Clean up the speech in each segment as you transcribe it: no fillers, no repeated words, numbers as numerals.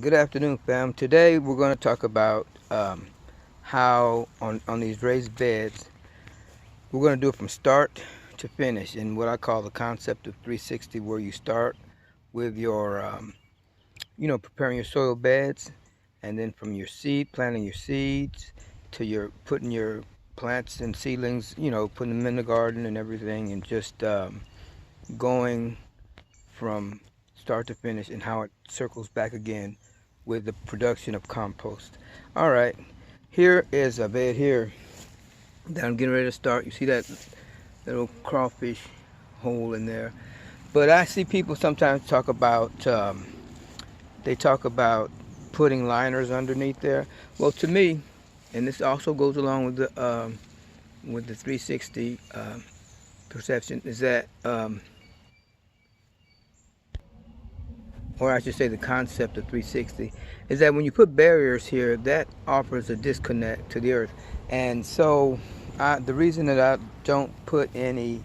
Good afternoon, fam. Today we're going to talk about how on these raised beds we're going to do it from start to finish in what I call the concept of 360, where you start with your preparing your soil beds, and then from your seed, planting your seeds, to your putting your plants and seedlings, putting them in the garden and everything, and just going from start to finish, and how it circles back again with the production of compost. All right, here is a bed here that I'm getting ready to start. You see that little crawfish hole in there? But I see people sometimes talk about they talk about putting liners underneath there. Well, to me, and this also goes along with the 360 perception, is that or I should say the concept of 360, is that when you put barriers here, that offers a disconnect to the earth. And so the reason that I don't put any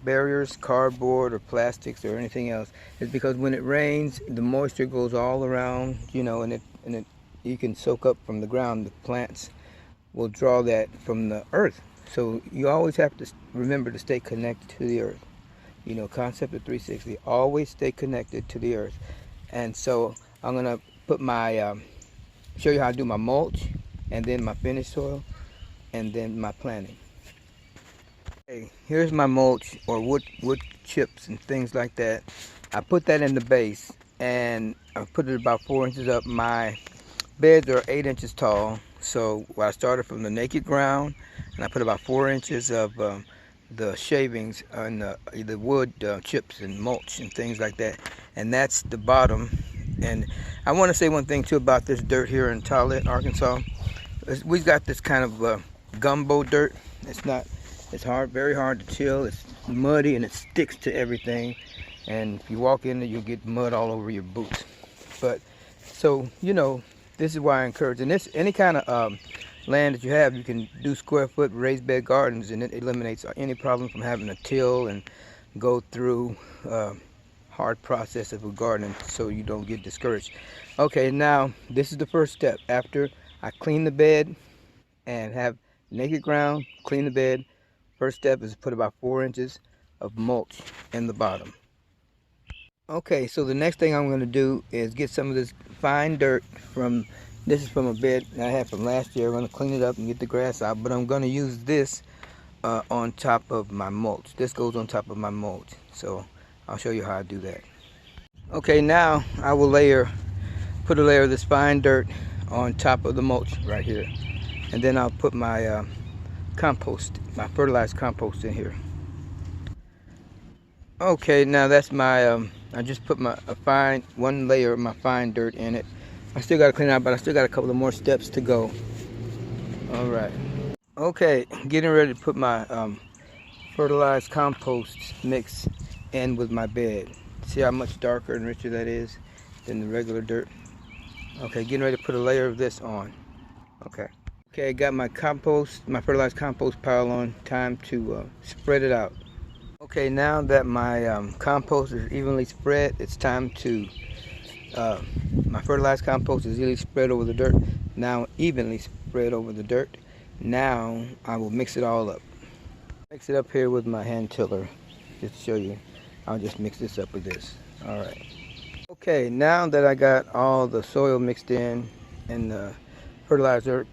barriers, cardboard or plastics or anything else, is because when it rains, the moisture goes all around, and you can soak up from the ground. The plants will draw that from the earth. So you always have to remember to stay connected to the earth. Concept of 360, always stay connected to the earth. And so I'm gonna put my show you how to do my mulch, and then my finished soil, and then my planting. Okay, here's my mulch, or wood chips and things like that. I put that in the base, and I put it about 4 inches up. My beds are 8 inches tall, so I started from the naked ground, and I put about 4 inches of the shavings and the wood chips and mulch and things like that, and that's the bottom. And I want to say one thing too about this dirt here in Tollet, Arkansas. We've got this kind of gumbo dirt. It's hard, very hard to till. It's muddy and it sticks to everything, and if you walk in there, you'll get mud all over your boots. But so this is why I encourage, and this any kind of land that you have, you can do square foot raised bed gardens, and it eliminates any problem from having to till and go through hard process of gardening, so you don't get discouraged. Okay, now this is the first step. After I clean the bed and have naked ground, clean the bed, first step is to put about 4 inches of mulch in the bottom. Okay, so the next thing I'm going to do is get some of this fine dirt this is from a bed I had from last year. I'm going to clean it up and get the grass out, but I'm going to use this on top of my mulch. This goes on top of my mulch, so I'll show you how I do that. Okay, now I will put a layer of this fine dirt on top of the mulch right here, and then I'll put my compost, my fertilized compost in here. Okay, now that's my I just put one layer of my fine dirt in it. I still got to clean it out, but I still got a couple of more steps to go. All right. Okay, getting ready to put my fertilized compost mix in with my bed. See how much darker and richer that is than the regular dirt? Okay, getting ready to put a layer of this on. Okay. Okay, I got my fertilized compost pile on. Time to spread it out. Okay, now that my compost is evenly spread, it's time to my fertilized compost is evenly spread over the dirt. Now evenly spread over the dirt. Now I will mix it all up. Mix it up here with my hand tiller, just to show you. I'll just mix this up with this. All right. Okay, now that I got all the soil mixed in and the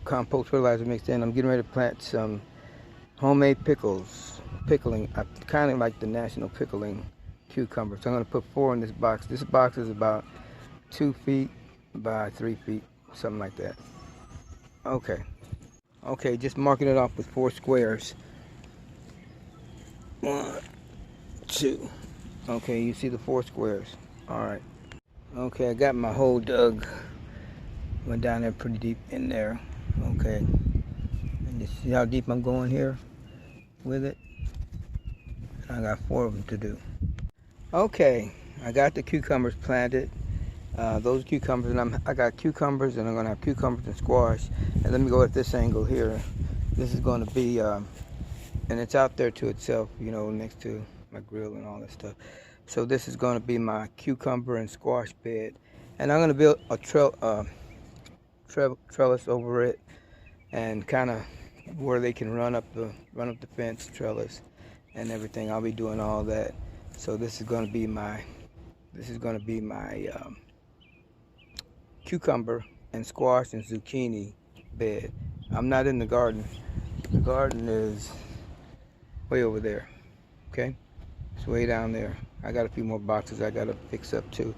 compost fertilizer mixed in, I'm getting ready to plant some homemade pickling. I kind of like the national pickling cucumbers. So I'm going to put 4 in this box. This box is about 2 feet by 3 feet, something like that. Okay, just marking it off with 4 squares. 1, 2. Okay, you see the 4 squares. All right. Okay, I got my hole dug. Went down there pretty deep in there. Okay. And you see how deep I'm going here with it? I got 4 of them to do. Okay, I got the cucumbers planted. Those cucumbers, and I got cucumbers, and I'm going to have cucumbers and squash. And let me go at this angle here. This is going to be, and it's out there to itself, next to my grill and all that stuff. So this is going to be my cucumber and squash bed. And I'm gonna build a trellis over it, and kind of where they can run up the fence trellis and everything. I'll be doing all that. So this is gonna be my cucumber and squash and zucchini bed. I'm not in the garden. The garden is way over there. Okay, it's way down there. I got a few more boxes I gotta fix up too,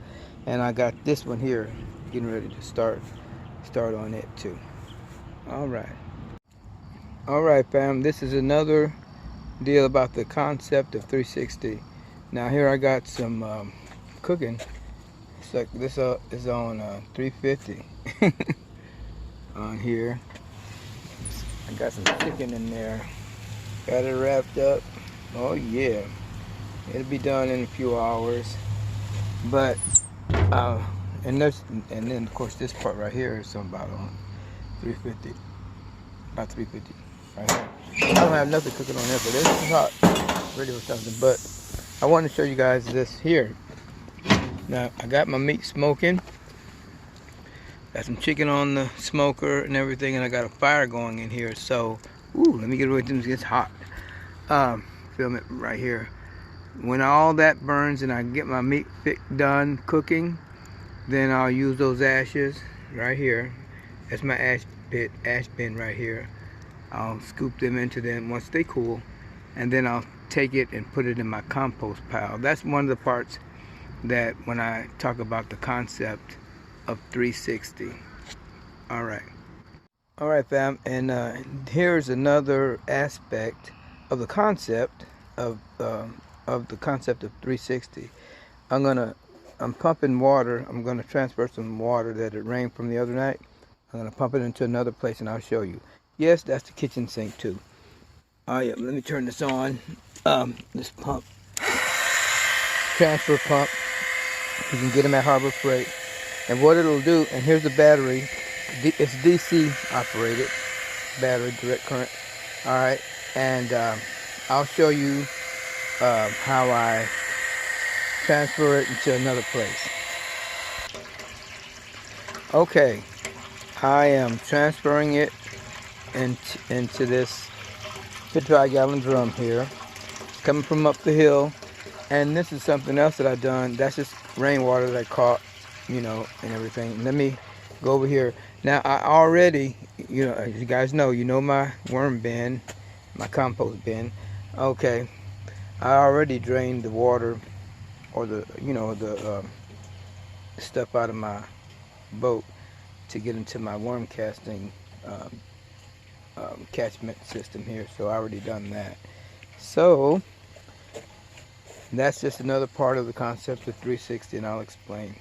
and I got this one here getting ready to start on it too. All right, fam. This is another deal about the concept of 360. Now here I got some cooking. It's like this is on 350 on here. I got some chicken in there. Got it wrapped up. Oh yeah, it'll be done in a few hours. But and then of course this part right here is about on 350. About 350 right here. I don't have nothing cooking on there, but this is hot. Ready for something. But I want to show you guys this here. Now I got my meat smoking. Got some chicken on the smoker and everything, and I got a fire going in here. So, ooh, let me get away from this. It gets hot. Film it right here. When all that burns and I get my meat done cooking, then I'll use those ashes right here. That's my ash bin right here. I'll scoop them into them once they cool, and then I'll take it and put it in my compost pile. That's one of the parts that when I talk about the concept of 360. All right, fam. And here's another aspect of the concept of 360. I'm pumping water. I'm gonna transfer some water that it rained from the other night. I'm gonna pump it into another place, and I'll show you. Yes, that's the kitchen sink too. Oh yeah, let me turn this on. This pump, transfer pump. You can get them at Harbor Freight. And what it'll do, and here's the battery. It's DC operated battery, direct current. All right, and I'll show you how I transfer it into another place. Okay, I am transferring it into this 55-gallon drum here. It's coming from up the hill, and this is something else that I've done. That's just rainwater that I caught, and everything. Let me go over here. Now I already, as you guys know, my worm bin, my compost bin. Okay, I already drained the water, or the stuff out of my boat to get into my worm casting catchment system here. So I already done that. So that's just another part of the concept of 360, and I'll explain.